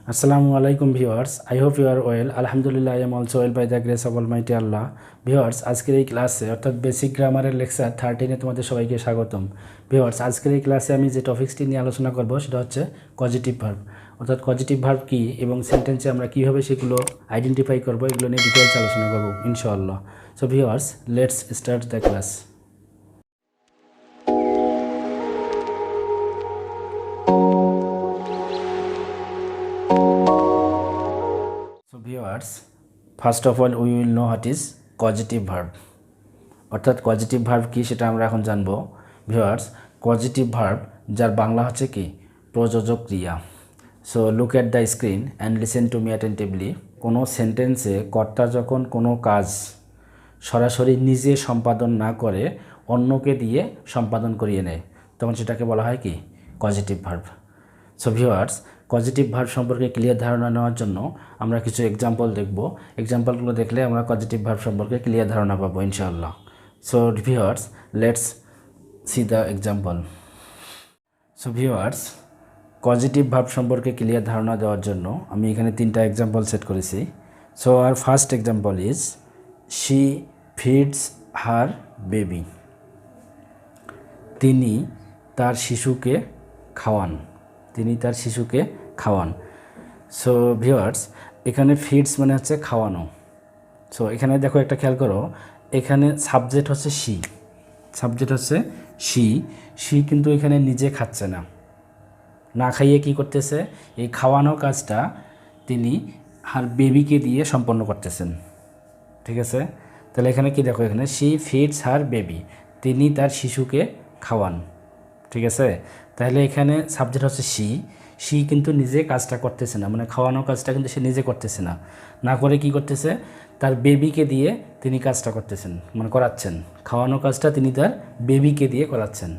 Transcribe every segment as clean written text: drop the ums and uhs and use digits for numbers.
Assalamu alaikum viewers. I hope you are well. Alhamdulillah, I am also well by the grace of Almighty Allah. Viewers, আজকের এই ক্লাসে অর্থাৎ basic গ্রামারের lecture 13 তোমাদের সবাইকে স্বাগতম। ভিউয়ার্স, আজকের এই ক্লাসে আমি যে টপিকসটি নিয়ে আলোচনা করব সেটা হচ্ছে পজিটিভ ভার্ব। অর্থাৎ পজিটিভ ভার্ব কি এবং সেন্টেন্সে আমরা কিভাবে সেগুলো আইডেন্টিফাই করব এগুলো নিয়ে ডিটেইলস আলোচনা করব ইনশাআল্লাহ। So viewers, let's start the class. Viewers, first of all we will know what is positive verb. অর্থাৎ পজিটিভ ভার্ব কি সেটা আমরা এখন জানবো। ভিউয়ার্স, পজিটিভ ভার্ব যার বাংলা হচ্ছে কি প্রযোজক ক্রিয়া। So look at the screen and listen to me attentively. কোনো সেন্টেন্সে কর্তা যখন কোনো কাজ সরাসরি নিজে সম্পাদন না করে অন্যকে দিয়ে সম্পাদন করিয়ে নেয় তখন সেটাকে বলা হয় কি positive verb. So viewers, positive verb সম্পর্কে ক্লিয়ার ধারণা নেওয়ার জন্য আমরা কিছু এক্সাম্পল দেখব। এক্সাম্পলগুলো দেখলে আমরা পজিটিভ ভার্ব সম্পর্কে ক্লিয়ার ধারণা পাবো ইনশাআল্লাহ। So viewers, let's see the example. So viewers, positive verb সম্পর্কে ক্লিয়ার ধারণা দেওয়ার জন্য আমি এখানে 3টা এক্সাম্পল সেট করেছি। So our first example is she feeds her baby. তিনি তার শিশুকে খাওয়ান। তিনি তার শিশুকে খাওয়ান। সো ভিউয়ার্স, এখানে ফিডস মানে হচ্ছে খাওয়ানো। সো এখানে দেখো একটা খেয়াল করো, এখানে সাবজেক্ট হচ্ছে শি। সাবজেক্ট হচ্ছে শি। শি কিন্তু এখানে নিজে খাচ্ছে না, না খাইয়ে কি করতেছে, এই খাওয়ানো কাজটা তিনি আর বেবিকে দিয়ে সম্পন্ন করতেছেন। ঠিক আছে, তাহলে এখানে কি দেখো, এখানে শি ফিডস হার বেবি, তিনি তার শিশুকে খাওয়ান। ঠিক আছে, তাহলে এখানে সাবজেক্ট হচ্ছে শি। শি কিন্তু নিজে কাজটা করতেছে না, মানে খাওয়ানো কাজটা কিন্তু সে নিজে করতেছে না, না করে কি করতেছে, তার বেবিকে দিয়ে তিনি কাজটা করতেছেন, মানে করাচ্ছেন। খাওয়ানো কাজটা তিনি তার বেবিকে দিয়ে করাচ্ছেন,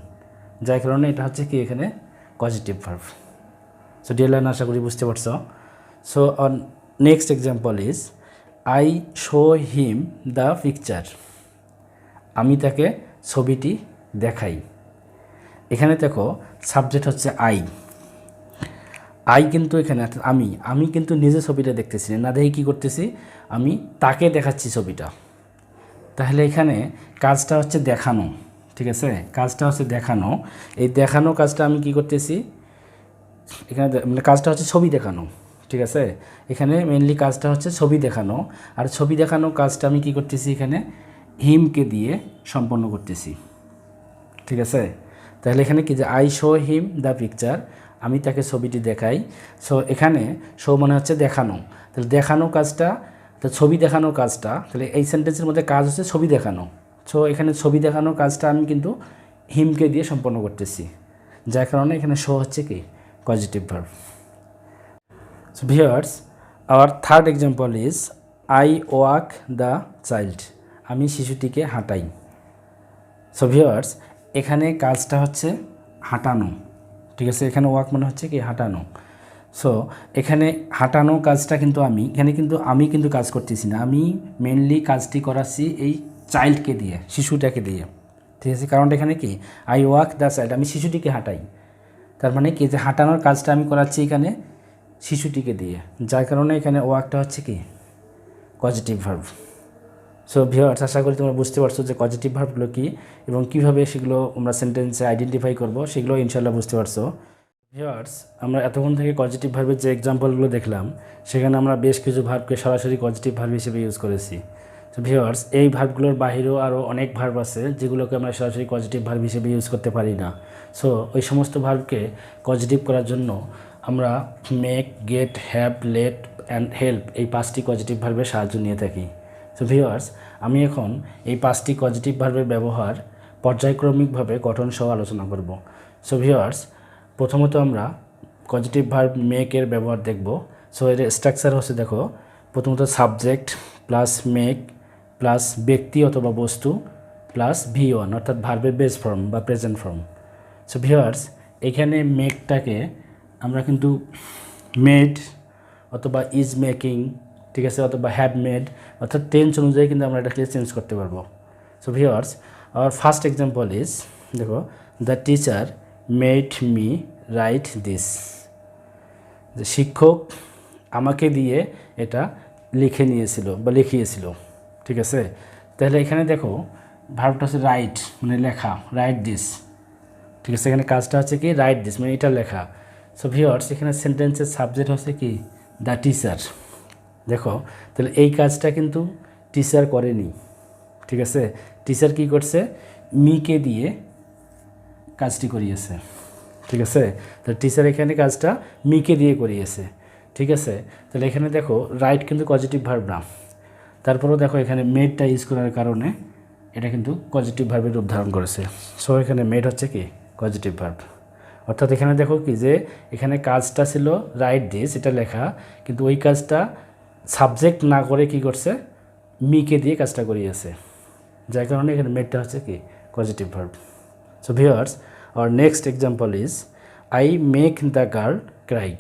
যার কারণে এটা হচ্ছে কি এখানে positive verb. So dear learner, আশা করি বুঝতে পারছো। So on next example is I show him the picture. আমি তাকে ছবিটি দেখাই। এখানে দেখো সাবজেক্ট হচ্ছে আই। আই কিন্তু এখানে আমি কিন্তু নিজে ছবিটা দেখতেছি না, দেখে কী করতেছি, আমি তাকে দেখাচ্ছি ছবিটা। তাহলে এখানে কাজটা হচ্ছে দেখানো। ঠিক আছে, কাজটা হচ্ছে দেখানো। এই দেখানো কাজটা আমি কি করতেছি এখানে, মানে কাজটা হচ্ছে ছবি দেখানো। ঠিক আছে, এখানে মেনলি কাজটা হচ্ছে ছবি দেখানো। আর ছবি দেখানো কাজটা আমি কি করতেছি এখানে হিমকে দিয়ে সম্পন্ন করতেছি। ঠিক আছে, তাহলে এখানে কি যে I show him the picture, আমি তাকে ছবিটি দেখাই। সো এখানে শো মানে হচ্ছে দেখানো। তাহলে দেখানো কাজটা, তো ছবি দেখানো কাজটা, তাহলে এই সেন্টেন্সের মধ্যে কাজ হচ্ছে ছবি দেখানো। সো এখানে ছবি দেখানো কাজটা আমি কিন্তু হিমকে দিয়ে সম্পন্ন করতেছি, যার কারণে এখানে শো হচ্ছে কি positive verb. So viewers, our third example is I walk the child. আমি শিশুটিকে হাঁটাই। সো ভিউয়ার্স, এখানে কাজটা হচ্ছে হাঁটানো। ঠিক আছে, এখানে ওয়াক মানে হচ্ছে কি হাঁটানো। সো এখানে হাঁটানো কাজটা কিন্তু আমি কিন্তু কাজ করতেছি না, আমি মেনলি কাজটি করাচ্ছি এই চাইল্ডকে দিয়ে, শিশুটাকে দিয়ে। ঠিক আছে, কারণটা এখানে কি আই ওয়াক দ্য চাইল্ড, আমি শিশুটিকে হাঁটাই। তার মানে কি যে হাঁটানোর কাজটা আমি করাচ্ছি এখানে শিশুটিকে দিয়ে, যার কারণে এখানে ওয়াকটা হচ্ছে কি পজিটিভ ভার্ব। সো ভিউয়ার্স, আশা করি তোমরা বুঝতে পারছো যে পজিটিভ ভার্বগুলো কী এবং কীভাবে সেগুলো আমরা সেন্টেন্সে আইডেন্টিফাই করব, সেগুলো ইনশাল্লাহ বুঝতে পারছো। ভিউয়ার্স, আমরা এতক্ষণ থেকে পজিটিভ ভার্বের যে এক্সাম্পলগুলো দেখলাম সেখানে আমরা বেশ কিছু ভার্বকে সরাসরি পজিটিভ ভার্ব হিসেবে ইউজ করেছি। তো ভিউয়ার্স, এই ভার্বগুলোর বাহিরেও আরও অনেক ভার্ব আছে যেগুলোকে আমরা সরাসরি পজিটিভ ভার্ব হিসেবে ইউজ করতে পারি না। সো ওই সমস্ত ভার্বকে পজিটিভ করার জন্য আমরা make, get, have, let and help এই 5টি পজিটিভ ভার্বের সাহায্য নিয়ে থাকি। সো ভিউয়ার্স, আমি এখন এই 5টি পজিটিভ ভার্বের ব্যবহার পর্যায়ক্রমিকভাবে গঠন সহ আলোচনা করব। সো ভিউয়ার্স, প্রথমত আমরা পজিটিভ ভার্ব মেকের ব্যবহার দেখব। সো এর স্ট্রাকচার হচ্ছে দেখো, প্রথমত সাবজেক্ট প্লাস মেক প্লাস ব্যক্তি অথবা বস্তু প্লাস V1 অর্থাৎ ভার্বের বেস ফর্ম বা প্রেজেন্ট ফর্ম। সো ভিউয়ার্স, এখানে মেকটাকে আমরা কিন্তু মেড অথবা ইজ মেকিং, ঠিক আছে, অথবা হ্যাভ মেড অর্থাৎ টেন্স অনুযায়ী কিন্তু আমরা এটাকে চেঞ্জ করতে পারবো। So viewers, our first example is দেখো, the teacher made me write this. শিক্ষক আমাকে দিয়ে এটা লিখে নিয়েছিল বা লিখিয়েছিল, ঠিক আছে। তাহলে এখানে দেখো ভার্বটা হচ্ছে রাইট, মানে লেখা, রাইট দিস, ঠিক আছে। এখানে কাজটা হচ্ছে কি রাইট দিস, মানে এটা লেখা। সো ভিউয়ার্স এখানে সেন্টেন্সের সাবজেক্ট হচ্ছে কি দ্য টিচার। দেখো তাহলে এই কাজটা কিন্তু টিচার করেনি, ঠিক আছে। টিচার কি করছে, মিকে দিয়ে কাজটি করিয়েছে, ঠিক আছে। তাহলে টিচার এখানে কাজটা মিকে দিয়ে করিয়েছে, ঠিক আছে। তাহলে এখানে দেখো রাইট কিন্তু পজিটিভ ভার্ব না, তারপরেও দেখো এখানে মেডটা ইউজ করার কারণে এটা কিন্তু পজিটিভ ভার্বের রূপ ধারণ করেছে। সো এখানে মেড হচ্ছে কি পজিটিভ ভার্ব। অর্থাৎ এখানে দেখো কি যে এখানে কাজটা ছিল রাইট দিস, এটা লেখা, কিন্তু ওই কাজটা সাবজেক্ট না করে কি করছে, মিকে দিয়ে কাজটা করিয়েছে, যার কারণে এখানে মেডটা হচ্ছে কি positive verb. So viewers our next example is I make the girl cry,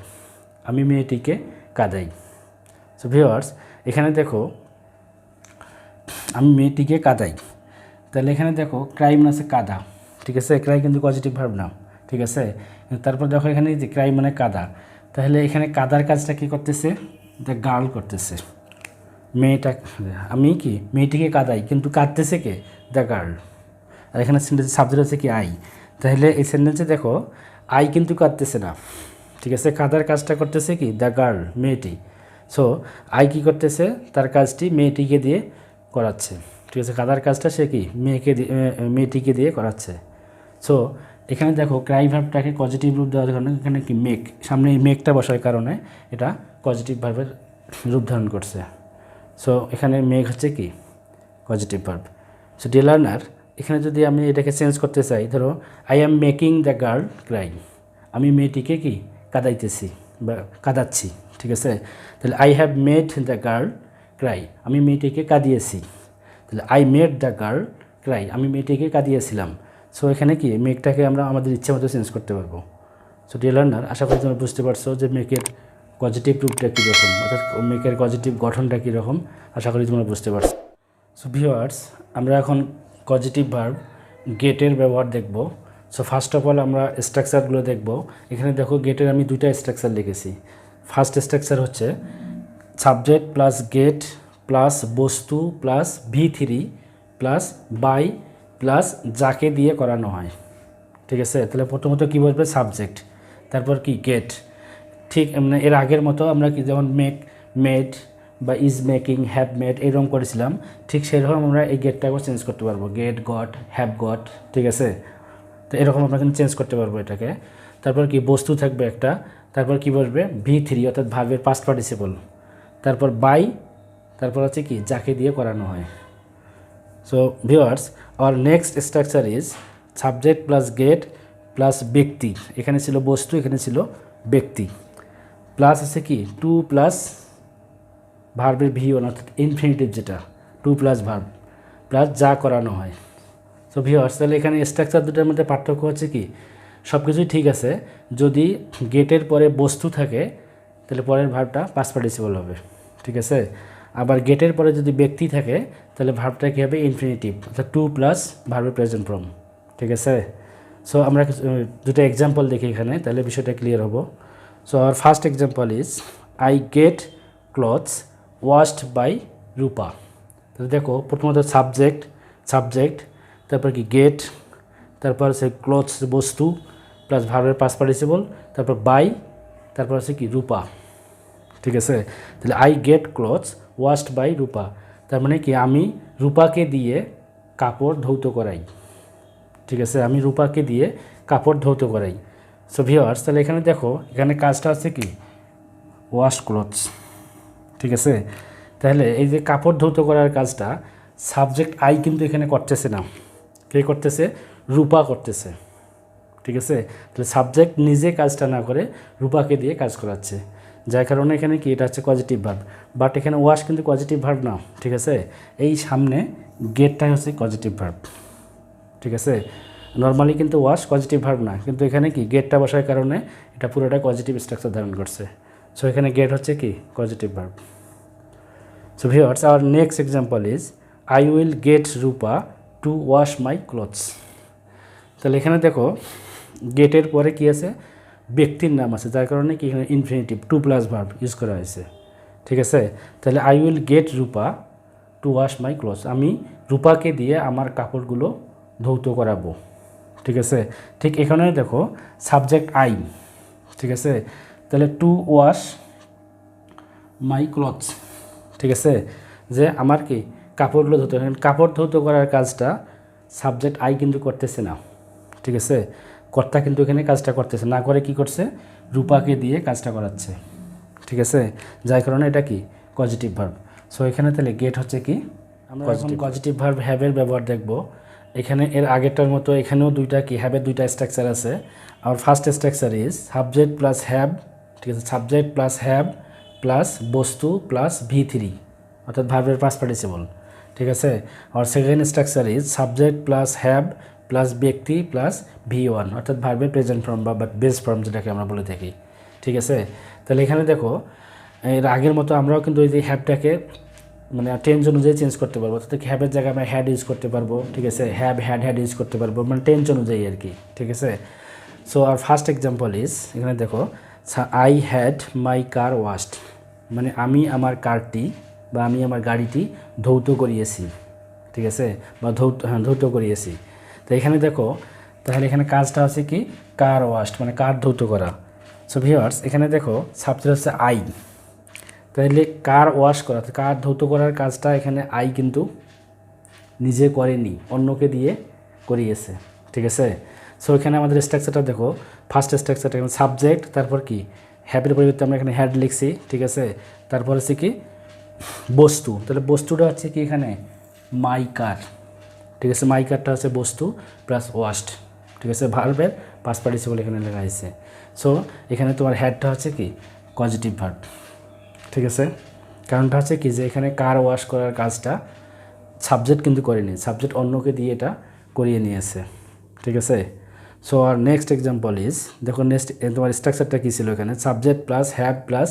আমি মেয়েটিকে কাঁদাই। সো ভিউয়ার্স এখানে দেখো আমি মেয়েটিকে কাঁদাই, তাহলে এখানে দেখো ক্রাই মানে আছে কাদা, ঠিক আছে। ক্রাই কিন্তু পজিটিভ ভার্ব না, ঠিক আছে। তারপর দেখো এখানে যে ক্রাই মানে কাদা, তাহলে এখানে কাদার কাজটা কি করতেছে, দ্য গার্ল করতেছে, মেয়েটা, আমি কি মেয়েটিকে কাঁদাই, কিন্তু কাঁদতেছে কে, দ্য গার্ল। আর এখানে সেন্টেন্স সাবজেক্ট হচ্ছে কি আই, তাহলে এই সেন্টেন্সে দেখো আই কিন্তু কাঁদতেছে না, ঠিক আছে। কাঁদার কাজটা করতেছে কি দ্য গার্ল, মেয়েটি। সো আই কি করতেছে, তার কাজটি মেয়েটিকে দিয়ে করাচ্ছে, ঠিক আছে। কাঁদার কাজটা সে কি মেয়েটিকে দিয়ে করাচ্ছে। সো এখানে দেখো ক্রাই ভার্বটাকে পজিটিভ রূপ দেওয়ার কারণে এখানে কি মেক, সামনে এই মেকটা বসার কারণে এটা পজিটিভ ভার্বের রূপ ধারণ করছে। সো এখানে মেক হচ্ছে কি positive verb. So dear learner এখানে যদি আমি এটাকে চেঞ্জ করতে চাই, ধরো I am making the girl cry, আমি মেয়েটিকে কি কাঁদাইতেছি বা কাঁদাচ্ছি, ঠিক আছে। তাহলে I have made the girl cry, আমি মেয়েটিকে কাঁদিয়েছি। তাহলে I made the girl cry, আমি মেয়েটিকে কাঁদিয়েছিলাম। সো এখানে কি মেকটাকে আমরা আমাদের ইচ্ছে মতো চেঞ্জ করতে পারবো। সো ডিয়ার লার্নার আশা করি তোমরা বুঝতে পারছো যে মেকের পজিটিভ রূপটা কীরকম, অর্থাৎ মেকের পজিটিভ গঠনটা কীরকম, আশা করি তোমরা বুঝতে পারছো। সো ভিউয়ার্স আমরা এখন পজিটিভ ভার্ব গেটের ব্যবহার দেখব। সো ফার্স্ট অফ অল আমরা স্ট্রাকচারগুলো দেখব। এখানে দেখো গেটের আমি দুইটা স্ট্রাকচার লিখেছি। ফার্স্ট স্ট্রাকচার হচ্ছে সাবজেক্ট প্লাস গেট প্লাস বস্তু plus V3 plus by plus যাকে দিয়ে করানো হয়, ঠিক আছে। তাহলে প্রথমত কী বলবে সাবজেক্ট, তারপর কি গেট, ঠিক মানে এর আগের মতো আমরা কি যেমন মেক, মেড বা ইজ মেকিং, হ্যাভ মেড এরকম করেছিলাম, ঠিক সেরকম আমরা এই গেটটাকেও চেঞ্জ করতে পারবো, গেট গট, হ্যাভ গট, ঠিক আছে। তো এরকম আমরা কিন্তু চেঞ্জ করতে পারবো এটাকে। তারপর কি বস্তু থাকবে একটা, তারপর কি বলবে V3 অর্থাৎ ভার্বের পাস্ট পার্টিসিপল, তারপর বাই, তারপর হচ্ছে কি যাকে দিয়ে করানো হয়। So viewers our next structure is subject plus get plus ব্যক্তি, এখানে ছিল বস্তু, এখানে ছিল ব্যক্তি, প্লাস আছে কি টু প্লাস ভার্বের V1 অর্থাৎ ইনফিনিটিভ যেটা, টু প্লাস ভার্ব প্লাস যা করানো হয়। সো ভিউয়ার্স তাহলে এখানে স্ট্রাকচার দুটোর মধ্যে পার্থক্য হচ্ছে কি সব কিছুই ঠিক আছে, যদি গেটের পরে বস্তু থাকে তাহলে পরের ভার্বটা পাস্ট পার্টিসিপল হবে, ঠিক আছে। আবার গেটের পরে যদি ব্যক্তি থাকে তাহলে ভার্বটা কী হবে ইনফিনিটিভ অর্থাৎ টু প্লাস ভার্বের প্রেজেন্ট ফর্ম, ঠিক আছে। সো আমরা দুটো এক্সাম্পল দেখি এখানে, তাহলে বিষয়টা ক্লিয়ার হবো। So our first example is I get clothes washed by Rupa. তাহলে দেখো প্রথমত সাবজেক্ট তারপর কি গেট, তারপর হচ্ছে ক্লথস বস্তু প্লাস ভার্বের পাস্ট পার্টিসিপল, তারপর বাই, তারপর হচ্ছে কি রূপা, ঠিক আছে। তাহলে I get clothes washed by Rupa, তার মানে কি আমি রূপাকে দিয়ে কাপড় ধৌত করাই, ঠিক আছে। আমি রূপাকে দিয়ে কাপড় ধৌত করাই। সো ভিউয়ার্স তাহলে এখানে দেখো এখানে কাজটা আছে কি ওয়াশ ক্লথস, ঠিক আছে। তাহলে এই যে কাপড় ধৌত করার কাজটা সাবজেক্ট আই কিন্তু এখানে করতেছে না, কে করতেছে, রূপা করতেছে, ঠিক আছে। তাহলে সাবজেক্ট নিজে কাজটা না করে রূপাকে দিয়ে কাজ করাচ্ছে, যার কারণে এখানে কি এটা হচ্ছে পজিটিভ ভার্ব। বাট এখানে ওয়াশ কিন্তু পজিটিভ ভার্ব না, ঠিক আছে। এই সামনে গেটটাই হচ্ছে পজিটিভ ভার্ব, ঠিক আছে। নর্মালি কিন্তু ওয়াশ পজিটিভ ভার্ব না, কিন্তু এখানে কি গেটটা বসার কারণে এটা পুরোটা পজিটিভ স্ট্রাকচার ধারণ করছে। সো এখানে গেট হচ্ছে কি positive verb. So viewers our next example is I will get Rupa two wash my clothes. তাহলে এখানে দেখো গেটের পরে কি আছে ব্যক্তির নাম আছে, যার কারণে কি এখানে infinitive to plus verb use করা হয়েছে। ঠিক আছে, তাহলে I will get Rupa two wash my clothes, আমি রূপাকে দিয়ে আমার কাপড়গুলো ধৌত করাবো। ঠিক আছে, ঠিক এখানে দেখো সাবজেক্ট আই। ঠিক আছে, তাহলে টু ওয়াশ মাই ক্লথস, ঠিক আছে, যে আমার কি কাপড়গুলো ধুতে, কাপড় ধৌত করার কাজটা সাবজেক্ট আই কিন্তু করতেছে না। ঠিক আছে, কর্তা কিন্তু এখানে কাজটা করতেছে না, করে কি করছে, রূপাকে দিয়ে কাজটা করাচ্ছে। ঠিক আছে, যার কারণে এটা কি পজিটিভ ভার্ব। সো এখানে তাহলে গেট হচ্ছে কি, আমরা এখন পজিটিভ ভার্ব হ্যাভের ব্যবহার দেখব। এখানে এর আগেরটার মতো এখানেও দুইটা কি হ্যাভের দুইটা স্ট্রাকচার আছে। আর first structure is subject plus have. ঠিক আছে, সাবজেক্ট প্লাস হ্যাভ প্লাস বস্তু প্লাস V3, অর্থাৎ ভার্বের পাস্ট পার্টিসিপল। ঠিক আছে, আর second structure is subject plus have plus ব্যক্তি প্লাস V1, অর্থাৎ ভার্বের প্রেজেন্ট ফর্ম বা বেস ফর্ম যেটাকে আমরা বলে থাকি। ঠিক আছে, তাহলে এখানে দেখো এর আগের মতো আমরাও কিন্তু ওই যে হ্যাভটাকে মানে টেন্স অনুযায়ী চেঞ্জ করতে পারবো, অর্থাৎ হ্যাভের জায়গায় আমরা হ্যাড ইউজ করতে পারবো। ঠিক আছে, হ্যাভ হ্যাড ইউজ করতে পারবো, মানে টেন্স অনুযায়ী আর কি। ঠিক আছে, so our first example is, এখানে দেখো I had my car washed, মানে আমি আমার কারটি বা আমি আমার গাড়িটি ধৌত করিয়েছি। ঠিক আছে, বা ধৌত করিয়েছি। তো এখানে দেখো তাহলে এখানে কাজটা হচ্ছে কি কার ওয়াশড, মানে কার ধৌত করা। সো ভিউয়ার্স এখানে দেখো সাবজেক্ট হচ্ছে আই, তাহলে কার ওয়াশ করা, কার ধৌত করার কাজটা এখানে আই কিন্তু নিজে করেনি, অন্যকে দিয়ে করিয়েছে। ঠিক আছে, সো এখানে আমাদের স্ট্রাকচারটা দেখো, ফার্স্ট স্ট্রাকচারটা এখানে সাবজেক্ট, তারপর কি হ্যাভের পরিবর্তে আমরা এখানে হ্যাড লিখছি। ঠিক আছে, তারপর হচ্ছে কি বস্তু, তাহলে বস্তুটা হচ্ছে কি এখানে মাই কার। ঠিক আছে, মাই কারটা হচ্ছে বস্তু প্লাস ওয়াশড। ঠিক আছে, ভার্বের পাস্ট পার্টিসিপল এখানে লেখা হয়েছে। সো এখানে তোমার হ্যাডটা হচ্ছে কি পজিটিভ ভার্ব। ঠিক আছে, কারণটা হচ্ছে কি যে এখানে কার ওয়াশ করার কাজটা সাবজেক্ট কিন্তু করেনি, সাবজেক্ট অন্যকে দিয়ে এটা করিয়ে নিয়েছে। ঠিক আছে, so our next example is, দেখো নেক্সট তোমার স্ট্রাকচারটা কী ছিল এখানে, সাবজেক্ট প্লাস হ্যাভ প্লাস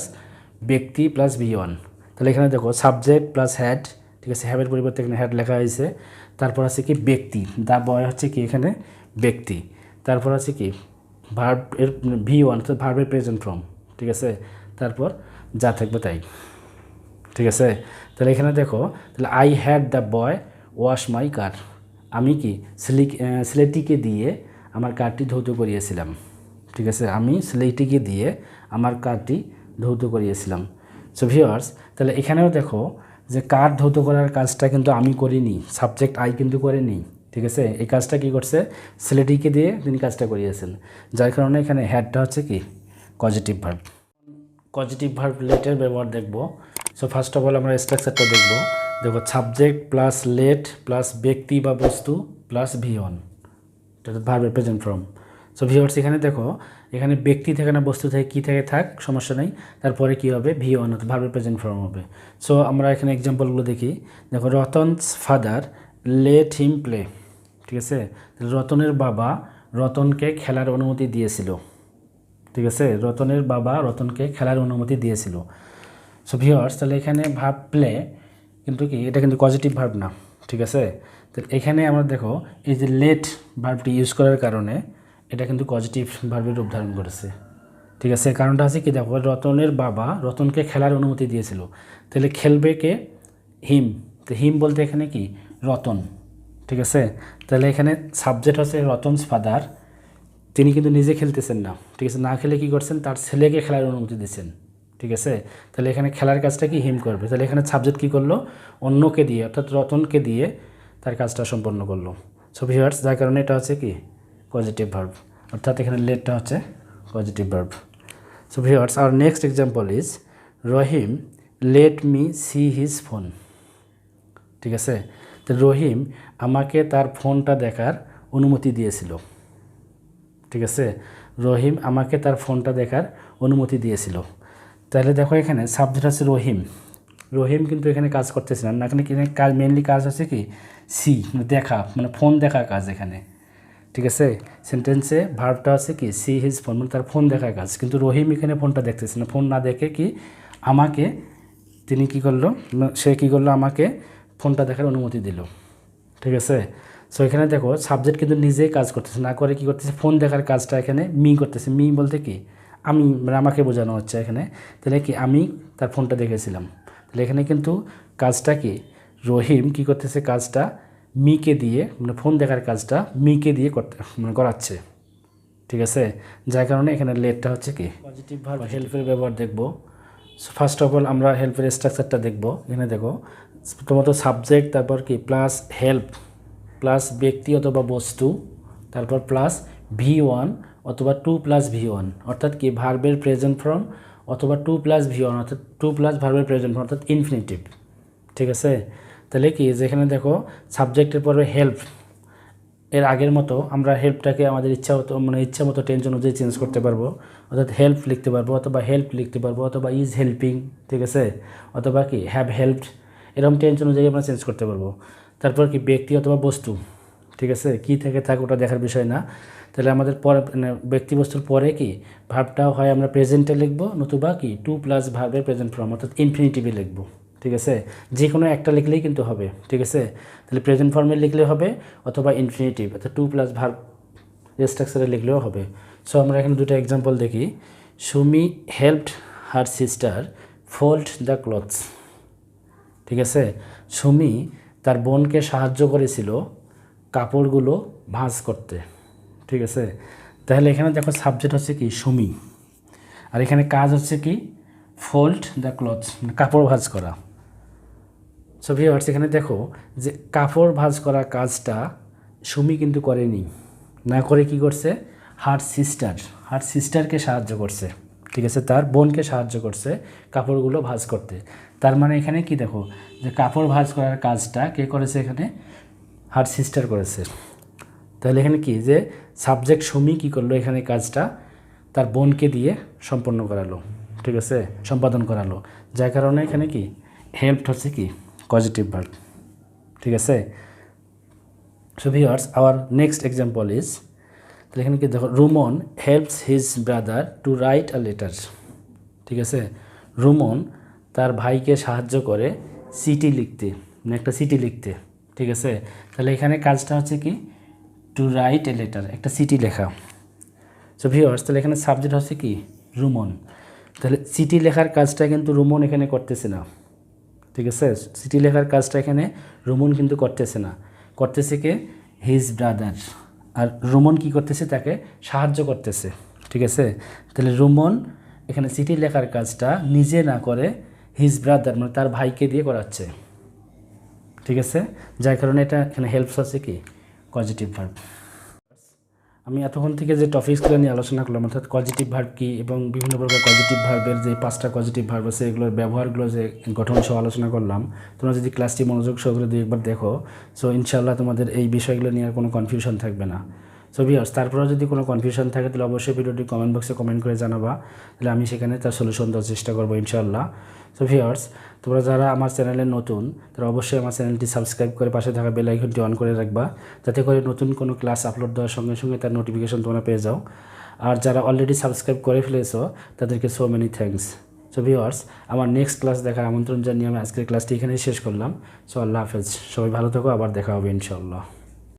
ব্যক্তি প্লাস V1। তাহলে এখানে দেখো সাবজেক্ট প্লাস হ্যাড। ঠিক আছে, হ্যাভের পরিবর্তে এখানে হ্যাড লেখা হয়েছে। তারপর আছে কি ব্যক্তি, দা বয় হচ্ছে কি এখানে ব্যক্তি। তারপর আছে কি ভার্ব এর V1, অর্থাৎ ভার্বের প্রেজেন্ট ফর্ম। ঠিক আছে, তারপর যা থাকবে তাই। ঠিক আছে, তাহলে এখানে দেখো তাহলে I had the boy wash my car, আমি কি ছেলেটিকে দিয়ে আমার কারটি ধৌত করিয়েছিলাম। ঠিক আছে, আমি ছেলেটিকে দিয়ে আমার কারটি ধৌত করিয়েছিলাম। সো ভিউয়ার্স তাহলে এখানেও দেখো যে কার ধৌত করার কাজটা কিন্তু আমি করিনি, সাবজেক্ট আই কিন্তু করিনি। ঠিক আছে, এই কাজটা কি করছে, ছেলেটিকে দিয়ে তিনি কাজটা করিয়েছেন, যার কারণে এখানে হ্যাডটা হচ্ছে কি পজিটিভ ভার্ব। পজিটিভ ভার্ব লেটের ব্যবহার দেখব। সো ফার্স্ট অফ অল আমরা স্ট্রাকচারটা দেখব। দেখো সাবজেক্ট প্লাস লেট প্লাস ব্যক্তি বা বস্তু প্লাস V1, এটা ভার্বের প্রেজেন্ট ফর্ম। সো ভিউয়ার্স এখানে দেখো এখানে ব্যক্তি থেকে না বস্তু থেকে কী থেকে থাক সমস্যা নেই, তারপরে কী হবে V1, অর্থাৎ ভার্বের প্রেজেন্ট ফর্ম হবে। সো আমরা এখানে এক্সাম্পলগুলো দেখি। দেখো রতনস ফাদার লেট হিম প্লে। ঠিক আছে, রতনের বাবা রতনকে খেলার অনুমতি দিয়েছিল। ঠিক আছে, রতনের বাবা রতনকে খেলার অনুমতি দিয়েছিল। সো ভিউয়ার্স তাহলে এখানে ভার্ব প্লে কিন্তু কি এটা কিন্তু পজিটিভ ভার্ব না। ঠিক আছে, তো এখানে আমরা দেখো এই যে লেট ভার্বটি ইউজ করার কারণে এটা কিন্তু পজিটিভ ভার্বের রূপ ধারণ করেছে। ঠিক আছে, কারণটা আছে কি দেখো রতনের বাবা রতনকে খেলার অনুমতি দিয়েছিল, তাহলে খেলবে কে, হিম। তো হিম বলতে এখানে কি রতন। ঠিক আছে, তাহলে এখানে সাবজেক্ট হচ্ছে রতনস ফাদার, তিনি কিন্তু নিজে খেলতেছেন না। ঠিক আছে, না খেলে কী করছেন, তার ছেলেকে খেলার অনুমতি দিচ্ছেন। ঠিক আছে, তাহলে এখানে খেলার কাজটা কি হিম করবে, তাহলে এখানে সাবজেক্ট কী করলো, অন্যকে দিয়ে অর্থাৎ রতনকে দিয়ে তার কাজটা সম্পন্ন করলো। সো ভিউয়ার্স যার কারণে এটা হচ্ছে কি পজিটিভ ভার্ব, অর্থাৎ এখানে লেটটা হচ্ছে positive verb. So viewers our next example is Rahim let me see his phone. ঠিক আছে, তো রহিম আমাকে তার ফোনটা দেখার অনুমতি দিয়েছিল। ঠিক আছে, রহিম আমাকে তার ফোনটা দেখার অনুমতি দিয়েছিল। তাহলে দেখো এখানে সাবজেক্ট আছে রহিম, রহিম কিন্তু এখানে কাজ করতেছে না, এখানে কাজ মেনলি কাজ হচ্ছে কি সি, দেখা, মানে ফোন দেখা কাজ এখানে। ঠিক আছে, সেন্টেন্সে ভার্বটা আছে কি সি হিজ ফোন, মানে তার ফোন দেখার কাজ, কিন্তু রহিম এখানে ফোনটা দেখতেছে না, ফোন না দেখে কি আমাকে তিনি কি করলো, সে কি করলো আমাকে ফোনটা দেখার অনুমতি দিল। ঠিক আছে, সো এখানে দেখো সাবজেক্ট কিন্তু নিজেই কাজ করতেছে না, করে কি করতেছে, ফোন দেখার কাজটা এখানে মি করতেছে। মি বলতে কি আমি, মানে আমাকে বোঝানো হচ্ছে এখানে। তাহলে কি আমি তার ফোনটা দেখেছিলাম, তাহলে এখানে কিন্তু কাজটা কি রহিম কি করতেছে, কাজটা মিকে দিয়ে, মানে ফোন দেখার কাজটা মিকে দিয়ে করতে মানে করাচ্ছে, ঠিক আছে। যার কারণে এখানে লেটটা হচ্ছে কি পজিটিভ ভার্ব। হেল্পের ব্যবহার দেখব। ফার্স্ট অফ অল আমরা হেল্পের স্ট্রাকচারটা দেখব। এখানে দেখো প্রথমত সাবজেক্ট, তারপর কি প্লাস হেল্প প্লাস ব্যক্তি অথবা বস্তু, তারপর প্লাস V1 অথবা 2+V1, অর্থাৎ কি ভার্বের প্রেজেন্ট ফর্ম অথবা 2+V1 অর্থাৎ 2+ ভার্বের প্রেজেন্ট ফর্ম অর্থাৎ ইনফিনিটিভ, ঠিক আছে। তাহলে কি যেখানে দেখো সাবজেক্টের পরে হেল্প, এর আগের মতো আমরা হেল্পটাকে আমাদের ইচ্ছা মতো টেন্স অনুযায়ী চেঞ্জ করতে পারবো, অর্থাৎ হেল্প লিখতে পারবো অথবা হেল্প লিখতে পারবো অথবা ইজ হেল্পিং, ঠিক আছে, অথবা কি হ্যাভ হেল্পড, এরকম টেন্স অনুযায়ী আমরা চেঞ্জ করতে পারবো। তারপর কি ব্যক্তি অথবা বস্তু, ঠিক আছে, কী থেকে থাক ওটা দেখার বিষয় না। তাহলে আমাদের পরে ব্যক্তি বস্তুর পরে কি ভার্বটাও হয় আমরা প্রেজেন্টে লিখবো, নতুবা কি 2+ ভার্বের প্রেজেন্ট ফর্ম অর্থাৎ ইনফিনিটিভে লিখবো, ঠিক আছে। যে কোনো একটা লিখলেই কিন্তু হবে, ঠিক আছে। তাহলে প্রেজেন্ট ফর্মে লিখলে হবে অথবা ইনফিনিটিভ অর্থাৎ 2+ ভার্ব স্ট্রাকচারে লিখলেও হবে। সো আমরা এখানে দুটো এক্সাম্পল দেখি। Sumi helped her sister fold the clothes, ঠিক আছে। সুমি তার বোনকে সাহায্য করেছিল কাপড়গুলো ভাঁজ করতে, ঠিক আছে। তাহলে এখানে দেখো সাবজেক্ট হচ্ছে কি সুমি, আর এখানে কাজ হচ্ছে কি ফোল্ড দ্য ক্লথস, কাপড় ভাঁজ করা। সো ভিউয়ার্স এখানে দেখো যে কাপড় ভাঁজ করা কাজটা সুমি কিন্তু করেনি, না করে কি করছে, হার সিস্টারকে সাহায্য করছে, ঠিক আছে, তার বোনকে সাহায্য করছে কাপড়গুলো ভাঁজ করতে। তার মানে এখানে কি দেখো যে কাপড় ভাঁজ করার কাজটা কে করেছে, এখানে হার সিস্টার করেছে। তাহলে এখানে কি যে সাবজেক্ট সুমি কী করলো, এখানে কাজটা তার বোনকে দিয়ে সম্পন্ন করালো, ঠিক আছে, সম্পাদন করালো। যার কারণে এখানে কি হেল্পড হচ্ছে কি পজিটিভ ভার্ব, ঠিক আছে। So viewers our next example is, তাহলে এখানে কি দেখো Rumon helps his brother two write a letter, ঠিক আছে। রুমন তার ভাইকে সাহায্য করে চিঠি লিখতে, মানে একটা চিঠি লিখতে, ঠিক আছে। তাহলে এখানে কাজটা হচ্ছে কি টু রাইট এ লেটার, একটা চিঠি লেখা। সো ভিউয়ার্স তাহলে এখানে সাবজেক্ট হচ্ছে কি রুমন, তাহলে চিঠি লেখার কাজটা কিন্তু রুমন এখানে করতেছে না, ঠিক আছে। চিঠি লেখার কাজটা এখানে রুমন কিন্তু করতেছে না, করতেছে কে হিজ ব্রাদার, আর রুমন কি করতেছে, তাকে সাহায্য করতেছে, ঠিক আছে। তাহলে রুমন এখানে চিঠি লেখার কাজটা নিজে না করে হিজ ব্রাদার মানে তার ভাইকে দিয়ে করাচ্ছে, ঠিক আছে। যার কারণে এটা এখানে হেল্পস হচ্ছে কি পজিটিভ ভার্ব। আমি এতক্ষণ থেকে যে টপিকসগুলো নিয়ে আলোচনা করলাম, অর্থাৎ পজিটিভ ভার্ব কী এবং বিভিন্ন প্রকার পজিটিভ ভার্বের যে 5টা পজিটিভ ভার্ব আছে এগুলোর ব্যবহারগুলো যে গঠন সহ আলোচনা করলাম, তোমরা যদি ক্লাসটি মনোযোগ সহকারে দুই একবার দেখো, সো ইনশাআল্লাহ তোমাদের এই বিষয়গুলো নিয়ে আর কোনো কনফিউশন থাকবে না। সো ভিউয়ার্স তারপরেও যদি কোনো কনফিউশন থাকে তাহলে অবশ্যই ভিডিওটি কমেন্ট বক্সে কমেন্ট করে জানাবা, তাহলে আমি সেখানে তার সলিউশন দেওয়ার চেষ্টা করবো ইনশাআল্লাহ। সো ভিউয়ার্স তোমরা যারা আমার চ্যানেলে নতুন তারা অবশ্যই আমার চ্যানেলটি সাবস্ক্রাইব করে পাশে থাকা বেল আইকনটি অন করে রাখবা, যাতে করে নতুন কোনো ক্লাস আপলোড দেওয়ার সঙ্গে সঙ্গে তার নোটিফিকেশন তোমরা পেয়ে যাও। আর যারা অলরেডি সাবস্ক্রাইব করে ফেলেছো তাদেরকে so many thanks. So viewers আমার নেক্সট ক্লাস দেখার আমন্ত্রণ জানিয়ে আমি আজকের ক্লাসটি এখানেই শেষ করলাম। সো আল্লাহ হাফেজ, সবাই ভালো থাকো, আবার দেখা হবে ইনশাআল্লাহ।